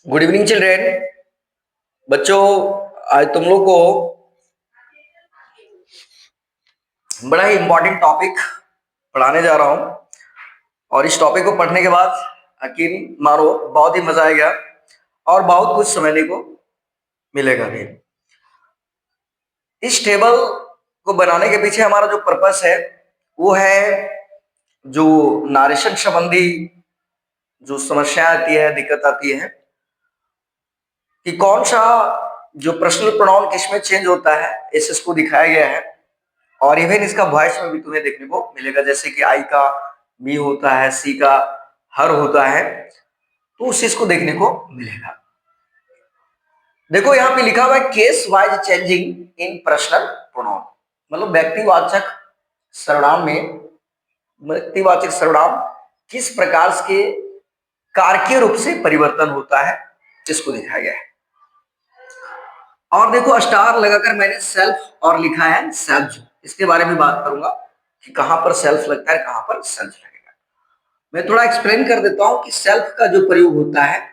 Good evening children. बच्चों, आज तुम लोग को बड़ा ही इंपॉर्टेंट टॉपिक पढ़ाने जा रहा हूं और इस टॉपिक को पढ़ने के बाद यकीन मानो बहुत ही मजा आएगा और बहुत कुछ समझने को मिलेगा भी। इस टेबल को बनाने के पीछे हमारा जो पर्पस है वो है जो नारेशन संबंधी जो समस्या आती है, दिक्कत आती है कि कौन सा जो पर्सनल प्रोनाउन किसमें चेंज होता है, इसको दिखाया गया है। और इवन इसका वॉइस में भी तुम्हें देखने को मिलेगा, जैसे कि आई का मी होता है, सी का हर होता है, तो उस चीज को देखने को मिलेगा। देखो यहाँ पे लिखा हुआ है case wise changing in personal pronoun, मतलब व्यक्तिवाचक सर्वनाम में व्यक्तिवाचक सर्वनाम किस प्रकार के कारकीय रूप से परिवर्तन होता है, इसको दिखाया गया है। और देखो स्टार लगाकर मैंने सेल्फ और लिखा है सेल्फ, इसके बारे में बात करूंगा कि कहां पर सेल्फ लगता है, कहां पर सेल्फ लगेगा। मैं थोड़ा एक्सप्लेन कर देता हूं कि सेल्फ का जो प्रयोग होता है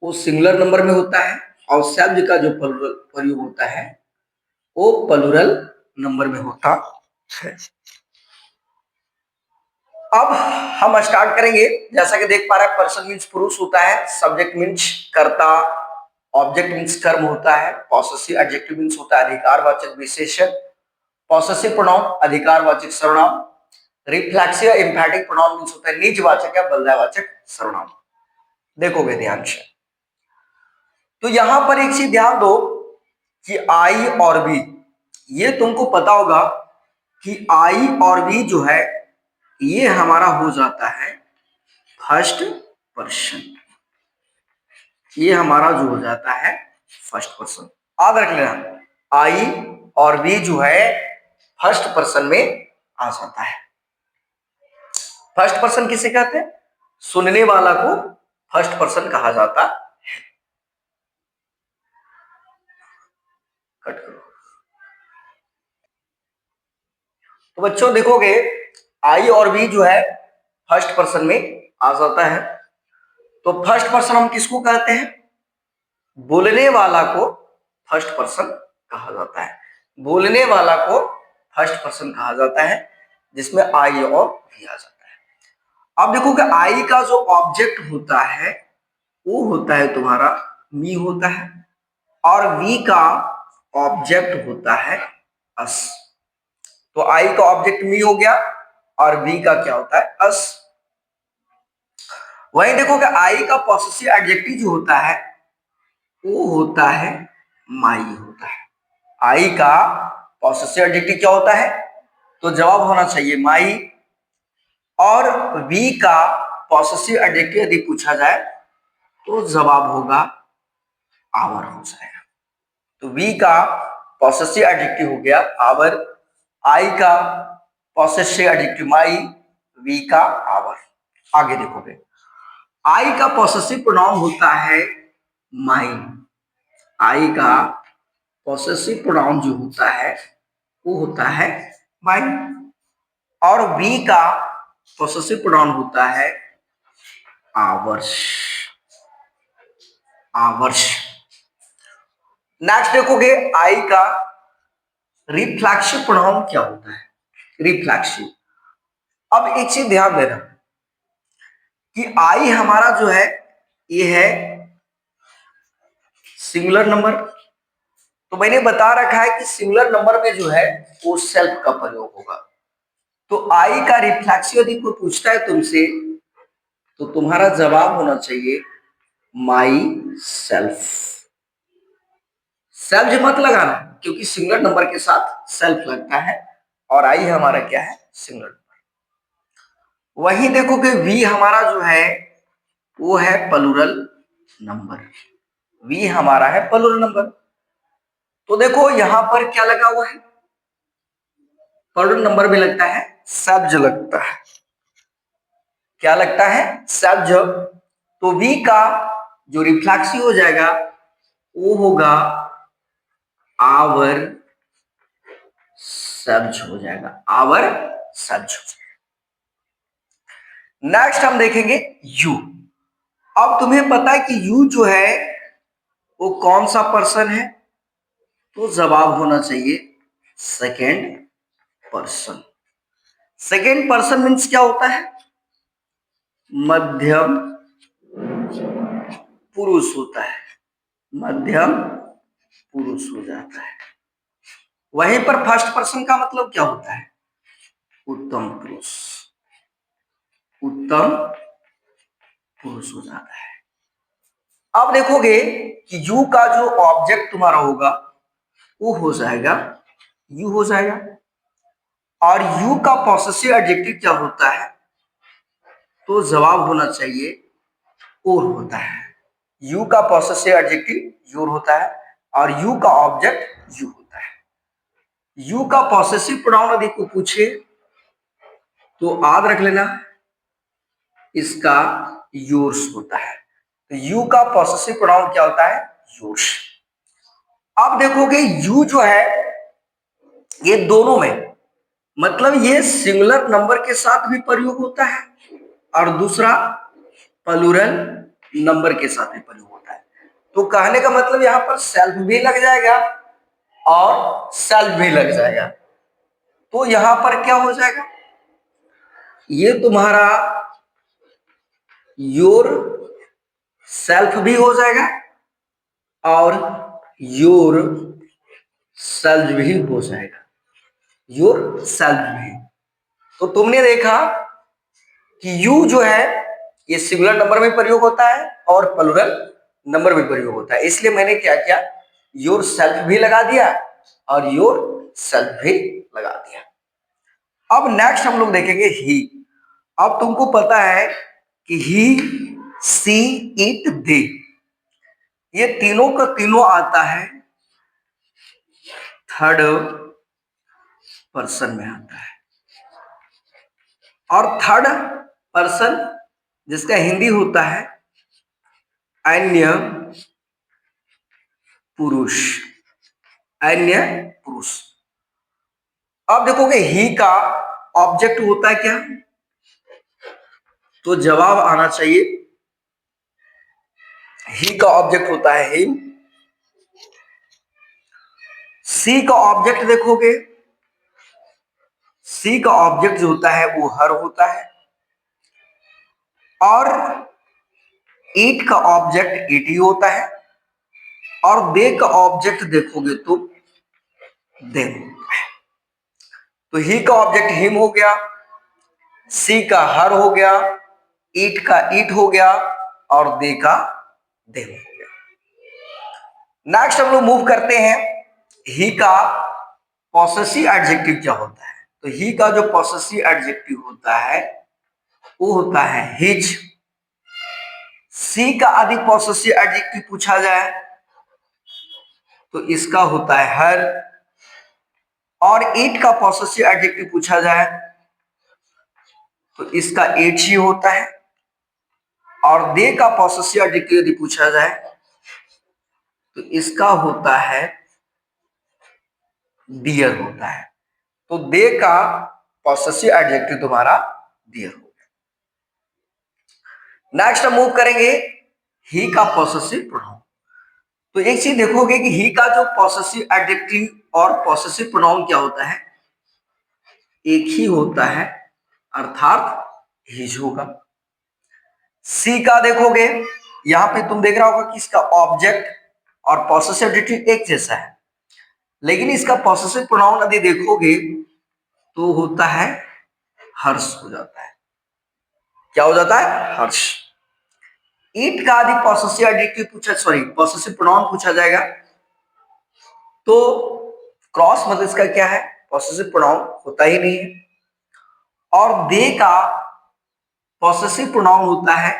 वो सिंगुलर नंबर में होता है और सेल्फ का जो प्रयोग होता है वो प्लूरल नंबर में होता है। अब हम स्टार्ट करेंगे। जैसा कि देख पा रहे हैं, पर्सन मीन्स पुरुष होता है, सब्जेक्ट मीन्स कर्ता, ऑब्जेक्ट मीन्स कर्म होता है, पॉसेसिव एडजेक्टिव मीन्स होता है अधिकारवाचक विशेषण, पॉसेसिव प्रोनाउन अधिकारवाचक सर्वनाम, रिफ्लेक्सिव एम्फैटिक प्रोनाउन मीन्स होता है निजवाचक या बदलावाचक सर्वनाम। देखोगे ध्यान से तो यहां पर एक चीज ध्यान दो कि आई और बी, ये तुमको पता होगा कि आई और बी जो है ये हमारा हो जाता है फर्स्ट पर्सन, ये हमारा जो हो जाता है फर्स्ट पर्सन। याद रख लेना, आई और बी जो है फर्स्ट पर्सन में आ जाता है। फर्स्ट पर्सन किसे कहते हैं? सुनने वाला को फर्स्ट पर्सन कहा जाता है। कट करो। तो बच्चों देखोगे आई और बी जो है फर्स्ट पर्सन में आ जाता है। तो फर्स्ट पर्सन हम किसको कहते हैं? बोलने वाला को फर्स्ट पर्सन कहा जाता है। बोलने वाला को फर्स्ट पर्सन कहा जाता है, जिसमें आई और बी आ जाता है। अब देखो कि आई का जो ऑब्जेक्ट होता है वो होता है तुम्हारा मी होता है और वी का ऑब्जेक्ट होता है अस। तो आई का ऑब्जेक्ट मी हो गया और वी का क्या होता है? अस। वहीं देखो कि आई का पॉसेसिव एडजेक्टिव जो होता है वो होता है माई होता है। आई का पॉसेसिव एडजेक्टिव क्या होता है? तो जवाब होना चाहिए माई। और वी का पॉसेसिव एडजेक्टिव यदि पूछा जाए तो जवाब होगा आवर हो जाएगा। तो वी का पॉसेसिव एडजेक्टिव हो गया आवर, आई का पॉसेसिव एडजेक्टिव माई, वी का आवर। आगे देखोगे आई का पॉसेसिव प्रोनाउन होता है माइन। आई का पॉसेसिव प्रोनाउन जो होता है वो होता है माइन। और वी का पॉसेसिव प्रोनाउन होता है आवर्स। आवर्स। नेक्स्ट देखोगे आई का रिफ्लेक्सिव प्रोनाउन क्या होता है? रिफ्लेक्सिव। अब एक चीज ध्यान देना कि आई हमारा जो है ये है सिंगुलर नंबर। तो मैंने बता रखा है कि सिंगुलर नंबर में जो है वो सेल्फ का प्रयोग होगा। तो आई का रिफ्लेक्सिव यदि कोई पूछता है तुमसे तो तुम्हारा जवाब होना चाहिए माई सेल्फ। सेल्फ मत लगाना क्योंकि सिंगुलर नंबर के साथ सेल्फ लगता है और आई हमारा क्या है? Singular number. वहीं देखो कि वी हमारा जो है वो है प्लूरल नंबर। वी हमारा है प्लूरल नंबर। तो देखो यहां पर क्या लगा हुआ है? प्लूरल नंबर में लगता है सब्ज लगता है। क्या लगता है? सब्ज। तो वी का जो रिफ्लेक्सिव हो जाएगा वो होगा आवर सब्ज हो जाएगा, आवर सब्ज। नेक्स्ट हम देखेंगे यू। अब तुम्हें पता है कि यू जो है वो कौन सा पर्सन है, तो जवाब होना चाहिए second person. Second person means क्या होता है, मध्यम पुरुष होता है, मध्यम पुरुष हो जाता है। वहीं पर फर्स्ट पर्सन का मतलब क्या होता है, उत्तम पुरुष, उत्तम पुरुष हो जाता है। अब देखोगे कि यू का जो ऑब्जेक्ट तुम्हारा होगा वो हो जाएगा यू हो जाएगा, और यू का पॉसेसिव एडजेक्टिव क्या होता है, तो जवाब होना चाहिए और होता है। यू का पॉसेसिव एडजेक्टिव योर होता है और यू का ऑब्जेक्ट यू होता है। यू का पॉसेसिव प्रोनाउन यदि कोई पूछे तो याद रख लेना इसका योर्स होता है। तो यू का पॉसेसिव प्रोनाउन क्या होता है, योर्स। अब देखोगे यू जो है ये दोनों में, मतलब ये सिंगुलर नंबर के साथ भी प्रयोग होता है और दूसरा प्लूरल नंबर के साथ भी प्रयोग होता है। तो कहने का मतलब यहां पर सेल्फ भी लग जाएगा और सेल्फ भी लग जाएगा। तो यहां पर क्या हो जाएगा, ये तुम्हारा योर सेल्फ भी हो जाएगा और योर सेल्फ भी हो जाएगा, योर सेल्फ भी। तो तुमने देखा कि यू जो है ये सिंगुलर नंबर में प्रयोग होता है और प्लूरल नंबर में प्रयोग होता है, इसलिए मैंने क्या किया, योर सेल्फ भी लगा दिया और योर सेल्फ भी लगा दिया। अब नेक्स्ट हम लोग देखेंगे ही। अब तुमको पता है कि ही, सी, इट, दे, ये तीनों का तीनों आता है थर्ड पर्सन में आता है। और थर्ड पर्सन जिसका हिंदी होता है अन्य पुरुष, अन्य पुरुष। अब देखोगे ही का ऑब्जेक्ट होता है क्या, तो जवाब आना चाहिए ही का ऑब्जेक्ट होता है हिम। सी का ऑब्जेक्ट देखोगे, सी का ऑब्जेक्ट जो होता है वो हर होता है, और ईट का ऑब्जेक्ट इट ही होता है, और दे का ऑब्जेक्ट देखोगे तो दे होता है। तो ही का ऑब्जेक्ट हिम हो गया, सी का हर हो गया, ईट का ईट हो गया और दे का दे हो गया। नेक्स्ट हम लोग मूव करते हैं, ही का पॉसेसिव एडजेक्टिव क्या होता है। तो ही का जो पॉसेसिव एडजेक्टिव होता है वो होता है हिज। सी का यदि पॉसेसिव एडजेक्टिव पूछा जाए तो इसका होता है हर, और इट का पॉसेसिव एडजेक्टिव पूछा जाए तो इसका इट ही होता है, और दे का पॉसेसिव एडजेक्टिव यदि पूछा जाए तो इसका होता है डियर होता है। तो दे का पॉसेसिव एडजेक्टिव तुम्हारा डियर हो गया। नेक्स्ट हम मूव करेंगे ही का पॉसेसिव प्रोनाउन। तो एक चीज देखोगे कि ही का जो पॉसेसिव एडजेक्टिव और पॉसेसिव प्रोनाउन क्या होता है, एक ही होता है, अर्थात हिज होगा। सी का देखोगे, यहां पे तुम देख रहा होगा कि इसका ऑब्जेक्ट और पॉसेसिव एडजेक्टिव एक जैसा है, लेकिन इसका पॉसेसिव प्रोनाउन यदि देखोगे तो होता है हर्ष हो जाता है। क्या हो जाता है, हर्ष। ईट का यदि पॉसेसिव एडजेक्टिव पूछा, सॉरी पॉसेसिव प्रोनाउन पूछा जाएगा तो क्रॉस मतलब इसका क्या है, पॉसेसिव प्रोनाउन होता ही नहीं है। और दे का पॉसेसिव प्रोनाउन होता है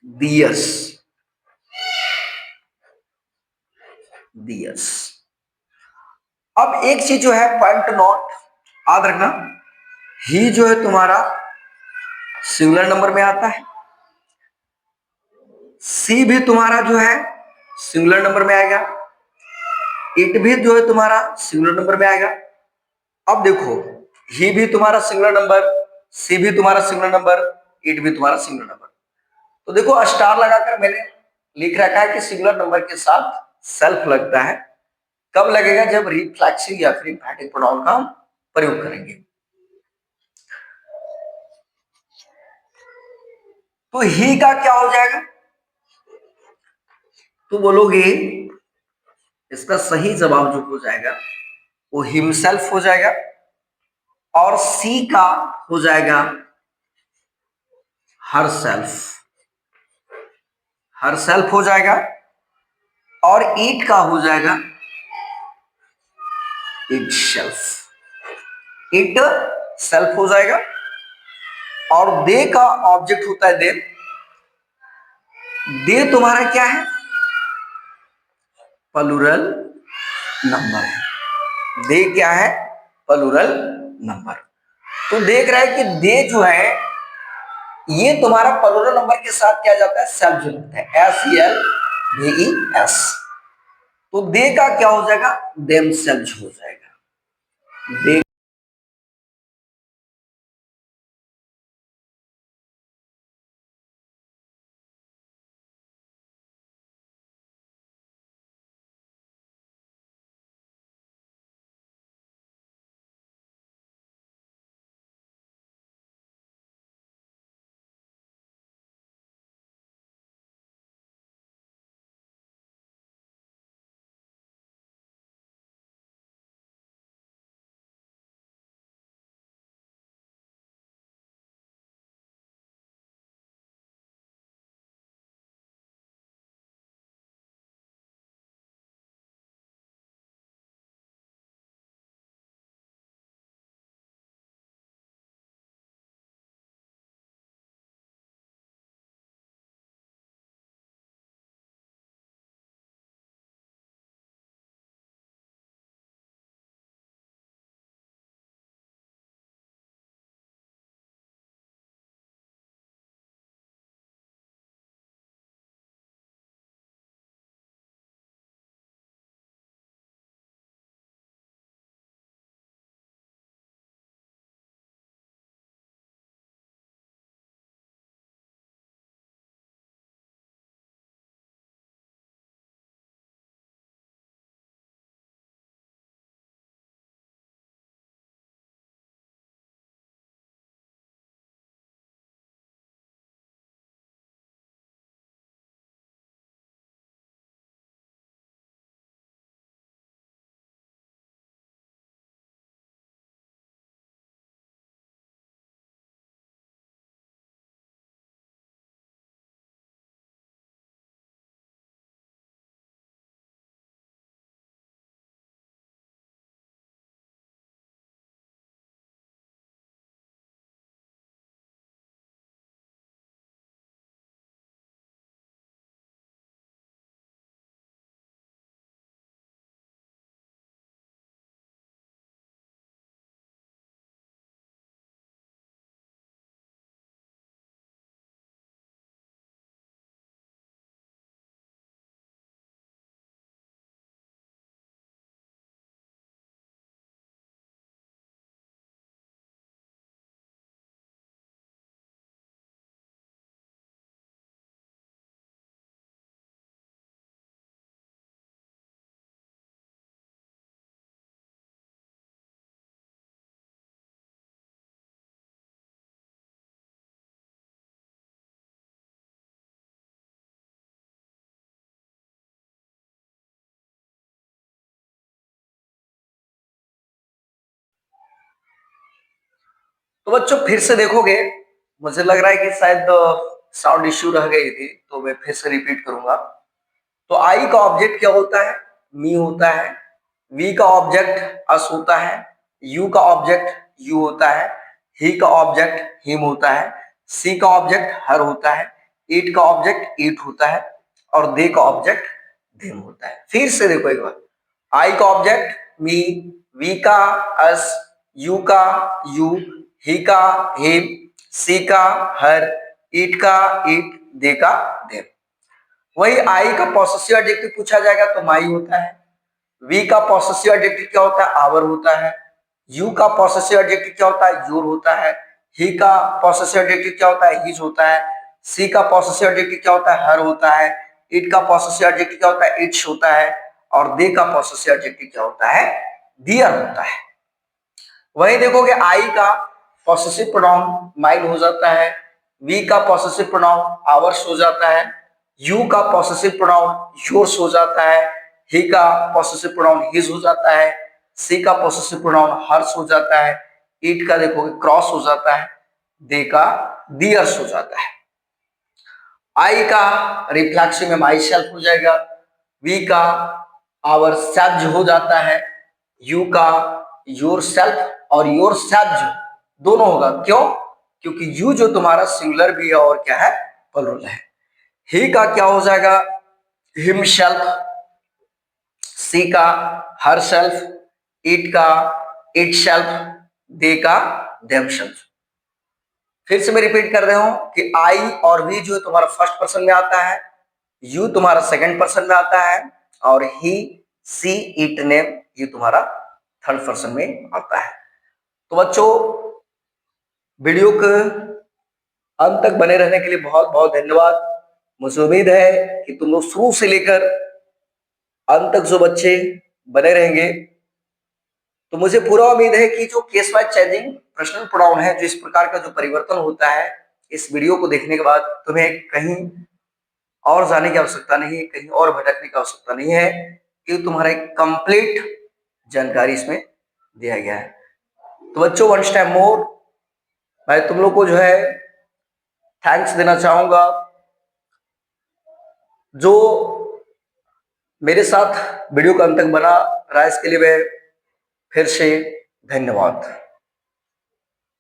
दियस, दियस। अब एक चीज जो है पॉइंट नोट याद रखना, ही जो है तुम्हारा सिंगुलर नंबर में आता है, सी भी तुम्हारा जो है सिंगुलर नंबर में आएगा, इट भी जो है तुम्हारा सिंगुलर नंबर में आएगा। अब देखो ही भी तुम्हारा सिंगुलर नंबर, सी भी तुम्हारा सिंगुलर नंबर, इट भी तुम्हारा सिंगुलर नंबर। तो देखो स्टार लगाकर मैंने लिख रखा है कि सिंगुलर नंबर के साथ सेल्फ लगता है। कब लगेगा? जब रिफ्लेक्सिव या फिर एम्फैटिक प्रोनाउन का हम प्रयोग करेंगे। तो ही का क्या हो जाएगा? तो बोलोगे इसका सही जवाब जो हो जाएगा वो हिमसेल्फ हो जाएगा, और सी का हो जाएगा हर सेल्फ, हर सेल्फ हो जाएगा, और ईट का हो जाएगा इट सेल्फ, इट सेल्फ हो जाएगा। और दे का ऑब्जेक्ट होता है दे, दे तुम्हारा क्या है? प्लूरल नंबर है। दे क्या है? Plural number. तो देख रहा है कि दे जो है ये तुम्हारा प्लूरल नंबर के साथ क्या जाता है? सेल्फ जो लगता है, SELVES। तो दे का क्या हो जाएगा? देम सेल्फ हो जाएगा। दे तो बच्चों फिर से देखोगे, मुझे लग रहा है कि शायद साउंड इश्यू रह गई थी, तो मैं फिर से रिपीट करूंगा। तो आई का ऑब्जेक्ट क्या होता है? मी होता है। वी का ऑब्जेक्ट अस होता है। यू का ऑब्जेक्ट यू होता है। ही का ऑब्जेक्ट हिम होता है। सी का ऑब्जेक्ट हर होता है। इट का ऑब्जेक्ट इट होता है। और दे का ऑब्जेक्ट देम होता है। फिर से देखो एक बार, आई का ऑब्जेक्ट मी, वी का अस, यू का यू, ही का हिम, सी का हर, इट का इट, दे का देम। वही आई का पॉसेसिव एडजेक्टिव पूछा जाएगा तो माई होता है। वी का पॉसेसिव एडजेक्टिव क्या होता है? आवर होता है। यू का पॉसेसिव एडजेक्टिव क्या होता है? योर होता है। ही का पॉसेसिव एडजेक्टिव क्या होता है? हिज होता है। सी का पॉसेसिव एडजेक्टिव क्या होता है? हर होता है। इट का पॉसेसिव एडजेक्टिव क्या होता है? इट्स होता है। और दे का पॉसेसिव एडजेक्टिव क्या होता है? दियर होता है। वहीं देखोगे आई का पॉसेसिव प्रोनाउन माइन हो जाता है, वी का पॉसेसिव प्रोनाउन आवर्स हो जाता है, यू का पॉसेसिव प्रोनाउन योर्स हो जाता है, ही का पॉसेसिव प्रोनाउन हिज हो जाता है, सी का पॉसेसिव प्रोनाउन हर्स हो जाता है, इट का देखोगे क्रॉस हो जाता है, दे का दियर्स हो जाता है। आई का रिफ्लेक्सिव में माई सेल्फ हो जाएगा, वी का आवर सेल्फ हो जाता है, यू का योर सेल्फ और योर सेल्फ दोनों होगा। क्यों? क्योंकि यू जो तुम्हारा सिंगुलर भी है और क्या है? प्लूरल है। ही का क्या हो जाएगा? हिमसेल्फ, सी का हर सेल्फ, इट का इट सेल्फ, दे का देमसेल्फ। फिर से मैं रिपीट कर रहा हूं कि आई और वी जो तुम्हारा फर्स्ट पर्सन में आता है, यू तुम्हारा सेकंड पर्सन में आता है, और ही सी इट नेम ये तुम्हारा थर्ड पर्सन में आता है। तो बच्चों, वीडियो के अंत तक बने रहने के लिए बहुत बहुत धन्यवाद। मुझे उम्मीद है कि तुम लोग शुरू से लेकर अंत तक जो बच्चे बने रहेंगे, तो मुझे पूरा उम्मीद है कि जो case wise changing personal pronoun है, जो इस प्रकार का जो परिवर्तन होता है, इस वीडियो को देखने के बाद तुम्हें कहीं और जाने की आवश्यकता नहीं है, कहीं और भटकने की आवश्यकता नहीं है, कि तुम्हारा एक कंप्लीट जानकारी इसमें दिया गया है। तो बच्चों, वंस टाइम मोर मैं तुम लोग को जो है थैंक्स देना चाहूंगा, जो मेरे साथ वीडियो का अंत तक बना रहा। इसके लिए मैं फिर से धन्यवाद।